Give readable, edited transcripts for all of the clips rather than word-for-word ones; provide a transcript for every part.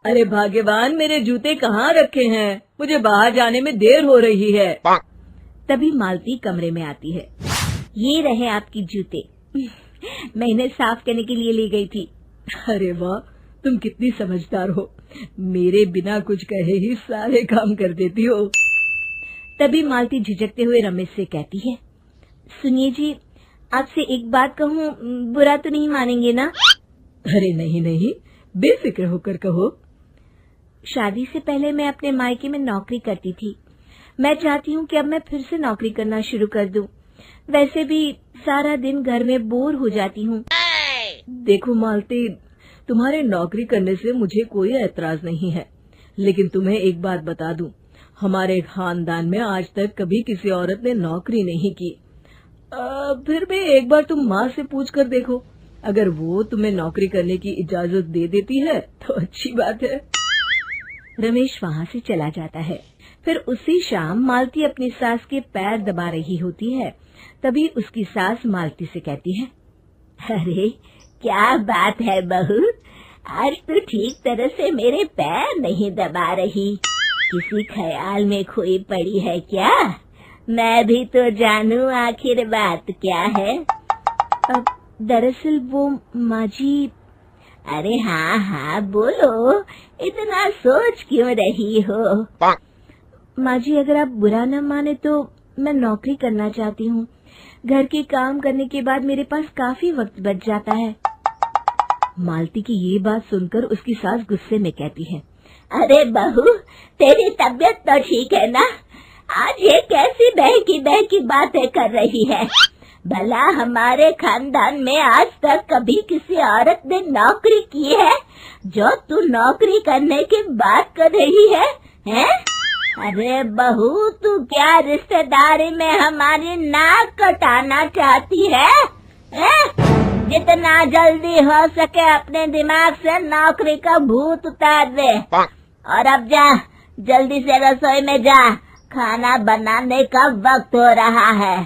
अरे भाग्यवान, मेरे जूते कहाँ रखे हैं? मुझे बाहर जाने में देर हो रही है। तभी मालती कमरे में आती है। ये रहे आपकी जूते। मैं इन्हें साफ करने के लिए ले गई थी। अरे वाह, तुम कितनी समझदार हो। मेरे बिना कुछ कहे ही सारे काम कर देती हो। तभी मालती झिझकते हुए रमेश से कहती है, सुनिए जी, आपसे एक बात कहूँ, बुरा तो नहीं मानेंगे ना? अरे नहीं नहीं, बेफिक्र होकर कहो। शादी से पहले मैं अपने मायके में नौकरी करती थी। मैं चाहती हूँ कि अब मैं फिर से नौकरी करना शुरू कर दूं। वैसे भी सारा दिन घर में बोर हो जाती हूँ। देखो मालती, तुम्हारे नौकरी करने से मुझे कोई ऐतराज नहीं है, लेकिन तुम्हें एक बात बता दूं, हमारे खानदान में आज तक कभी किसी औरत ने नौकरी नहीं की। फिर भी एक बार तुम माँ से पूछ कर देखो, अगर वो तुम्हें नौकरी करने की इजाजत दे देती है तो अच्छी बात है। रमेश वहाँ से चला जाता है। फिर उसी शाम मालती अपनी सास के पैर दबा रही होती है। तभी उसकी सास मालती से कहती है, अरे क्या बात है बहू, आज तो ठीक तरह से मेरे पैर नहीं दबा रही। किसी ख्याल में खोई पड़ी है क्या? मैं भी तो जानूं आखिर बात क्या है। अब दरअसल वो माँ जी। अरे हाँ हाँ बोलो, इतना सोच क्यों रही हो? माँ जी, अगर आप बुरा न माने तो मैं नौकरी करना चाहती हूँ। घर के काम करने के बाद मेरे पास काफी वक्त बच जाता है। मालती की ये बात सुनकर उसकी सास गुस्से में कहती है, अरे बहू, तेरी तबीयत तो ठीक है ना? आज ये कैसी बहकी बातें कर रही है? भला हमारे खानदान में आज तक कभी किसी औरत ने नौकरी की है जो तू नौकरी करने की बात कर रही है, हैं? अरे बहू, तू क्या रिश्तेदारी में हमारी नाक कटाना चाहती है? जितना जल्दी हो सके अपने दिमाग से नौकरी का भूत उतार दे, और अब जा, जल्दी से रसोई में जा, खाना बनाने का वक्त हो रहा है।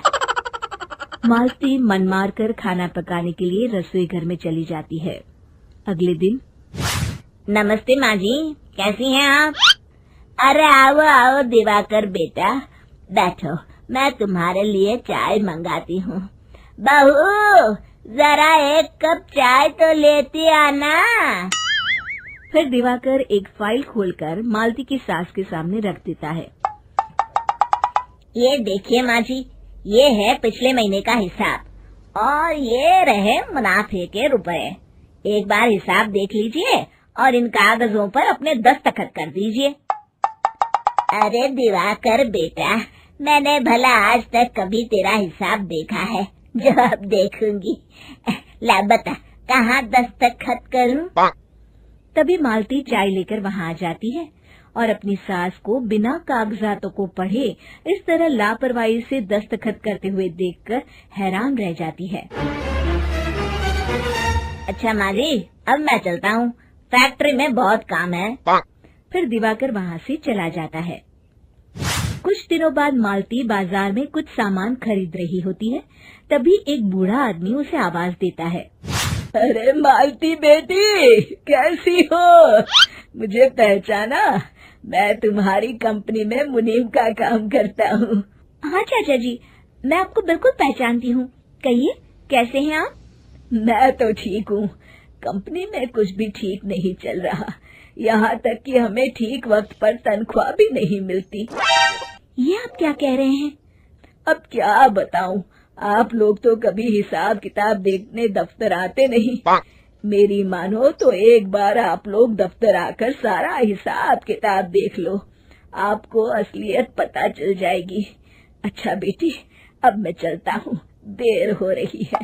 मालती मन मार कर खाना पकाने के लिए रसोई घर में चली जाती है। अगले दिन, नमस्ते माँ जी, कैसी हैं आप? अरे आओ आओ दिवाकर बेटा, बैठो, मैं तुम्हारे लिए चाय मंगाती हूँ। बहू, जरा एक कप चाय तो लेती आना। फिर दिवाकर एक फाइल खोलकर मालती की सास के सामने रख देता है। ये देखिए माँ जी, ये है पिछले महीने का हिसाब और ये रहे मुनाफे के रुपए। एक बार हिसाब देख लीजिए और इन कागजों पर अपने दस्तखत कर दीजिए। अरे दिवाकर बेटा, मैंने भला आज तक कभी तेरा हिसाब देखा है जो अब देखूंगी? ला बता, कहाँ दस्तखत करूं? तभी मालती चाय लेकर वहाँ आ जाती है और अपनी सास को बिना कागजातों को पढ़े इस तरह लापरवाही से दस्तखत करते हुए देखकर हैरान रह जाती है। अच्छा माँ जी, अब मैं चलता हूँ, फैक्ट्री में बहुत काम है। फिर दिवाकर वहाँ से चला जाता है। कुछ दिनों बाद मालती बाजार में कुछ सामान खरीद रही होती है। तभी एक बूढ़ा आदमी उसे आवाज देता है, अरे मालती बेटी, कैसी हो? मुझे पहचाना? मैं तुम्हारी कंपनी में मुनीम का काम करता हूँ। हाँ चाचा जी, मैं आपको बिल्कुल पहचानती हूँ। कहिए, कैसे हैं आप? मैं तो ठीक हूँ। कंपनी में कुछ भी ठीक नहीं चल रहा, यहाँ तक कि हमें ठीक वक्त पर तनख्वाह भी नहीं मिलती। ये आप क्या कह रहे हैं? अब क्या बताऊँ, आप लोग तो कभी हिसाब किताब देखने दफ्तर आते नहीं। मेरी मानो तो एक बार आप लोग दफ्तर आकर सारा हिसाब किताब देख लो, आपको असलियत पता चल जाएगी। अच्छा बेटी, अब मैं चलता हूँ, देर हो रही है।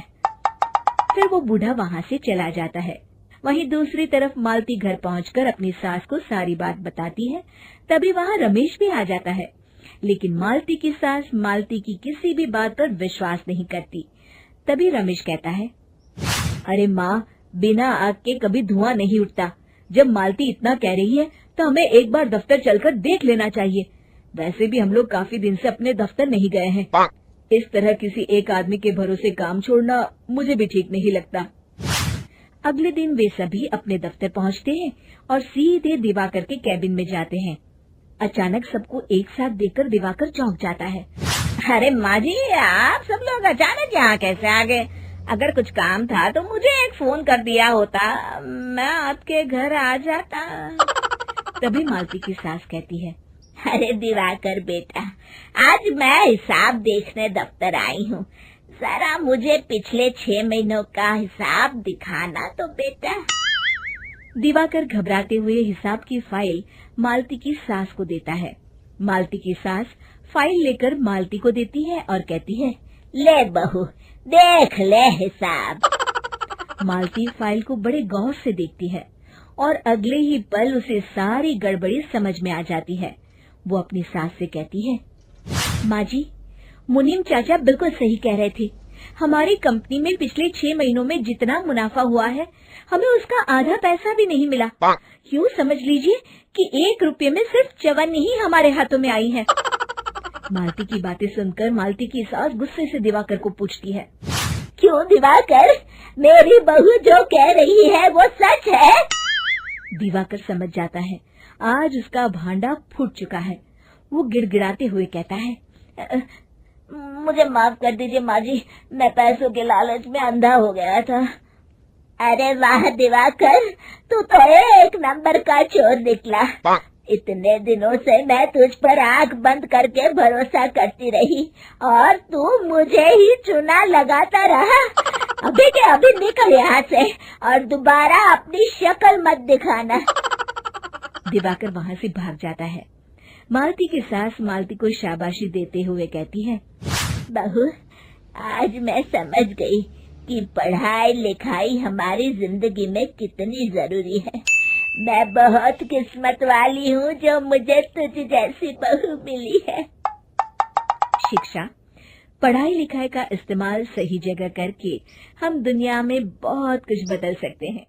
फिर वो बूढ़ा वहाँ से चला जाता है। वहीं दूसरी तरफ मालती घर पहुंचकर अपनी सास को सारी बात बताती है। तभी वहाँ रमेश भी आ जाता है, लेकिन मालती की सास मालती की किसी भी बात पर विश्वास नहीं करती। तभी रमेश कहता है, अरे माँ, बिना आग के कभी धुआं नहीं उठता। जब मालती इतना कह रही है तो हमें एक बार दफ्तर चलकर देख लेना चाहिए। वैसे भी हम लोग काफी दिन से अपने दफ्तर नहीं गए हैं। इस तरह किसी एक आदमी के भरोसे काम छोड़ना मुझे भी ठीक नहीं लगता। अगले दिन वे सभी अपने दफ्तर पहुंचते हैं और सीधे दिवाकर के कैबिन में जाते हैं। अचानक सबको एक साथ देखकर दिवाकर चौंक जाता है। अरे माँ जी, आप सब लोग अचानक यहाँ कैसे आ गए? अगर कुछ काम था तो मुझे एक फोन कर दिया होता, मैं आपके घर आ जाता। तभी मालती की सास कहती है, अरे दिवाकर बेटा, आज मैं हिसाब देखने दफ्तर आई हूँ, जरा मुझे पिछले 6 महीनों का हिसाब दिखाना तो बेटा। दिवाकर घबराते हुए हिसाब की फाइल मालती की सास को देता है। मालती की सास फाइल लेकर मालती को देती है और कहती है, ले बहू, देख ले हिसाब। मालती फाइल को बड़े गौर से देखती है और अगले ही पल उसे सारी गड़बड़ी समझ में आ जाती है। वो अपनी सास से कहती है, माँ जी, मुनीम चाचा बिल्कुल सही कह रहे थे। हमारी कंपनी में पिछले 6 महीनों में जितना मुनाफा हुआ है, हमें उसका आधा पैसा भी नहीं मिला। यूँ समझ लीजिए कि 1 रुपये में सिर्फ चवन्नी ही हमारे हाथों में आई है। मालती की बातें सुनकर मालती की सास गुस्से से दिवाकर को पूछती है, क्यों दिवाकर, मेरी बहू जो कह रही है वो सच है? दिवाकर समझ जाता है आज उसका भांडा फूट चुका है। वो गिड़गिड़ाते हुए कहता है, मुझे माफ कर दीजिए माँ जी, मैं पैसों के लालच में अंधा हो गया था। अरे वाह दिवाकर, तू तो 1 नंबर का चोर निकला। इतने दिनों से मैं तुझ पर आंख बंद करके भरोसा करती रही और तू मुझे ही चुना लगाता रहा। अभी के अभी निकल यहाँ से और दोबारा अपनी शक्ल मत दिखाना। दिवाकर वहाँ से भाग जाता है। मालती की सास मालती को शाबाशी देते हुए कहती है, बहू, आज मैं समझ गई कि पढ़ाई लिखाई हमारी जिंदगी में कितनी जरूरी है। मैं बहुत किस्मत वाली हूँ जो मुझे तुझ जैसी बहू मिली है। शिक्षा, पढ़ाई लिखाई का इस्तेमाल सही जगह करके हम दुनिया में बहुत कुछ बदल सकते हैं।